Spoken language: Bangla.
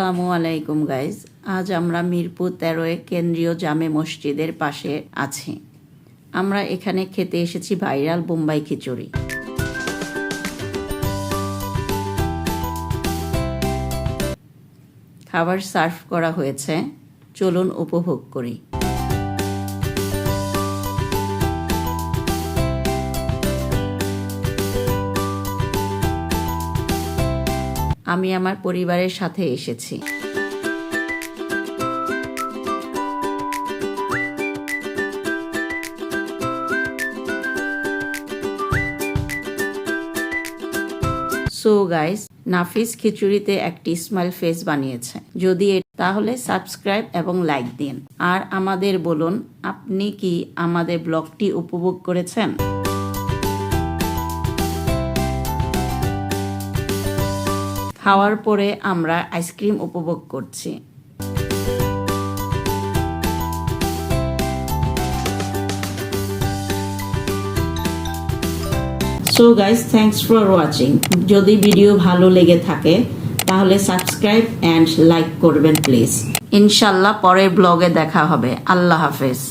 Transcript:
আসসালামু আলাইকুম গাইজ। আজ আমরা মিরপুর 13 কেন্দ্রীয় জামে মসজিদের পাশে আছি। আমরা এখানে খেতে এসেছি ভাইরাল বোম্বাই খিচুড়ি। খাবার সার্ভ করা হয়েছে, চলুন উপভোগ করি। আমি আমার পরিবারের সাথে এসেছি। সো গাইস, নাফিস খিচুড়িতে একটি স্মাইল ফেস বানিয়েছে। যদি তাহলে সাবস্ক্রাইব এবং লাইক দিন। আর আমাদের বলুন, আপনি কি আমাদের ব্লগটি উপভোগ করেছেন? খাওয়ার পরে আমরা আইসক্রিম উপভোগ করছি। So guys, thanks for watching. যদি ভিডিও ভালো লেগে থাকে তাহলে সাবস্ক্রাইব অ্যান্ড লাইক করবেন প্লিজ। ইনশাল্লাহ পরের ব্লগে দেখা হবে। আল্লাহ হাফেজ।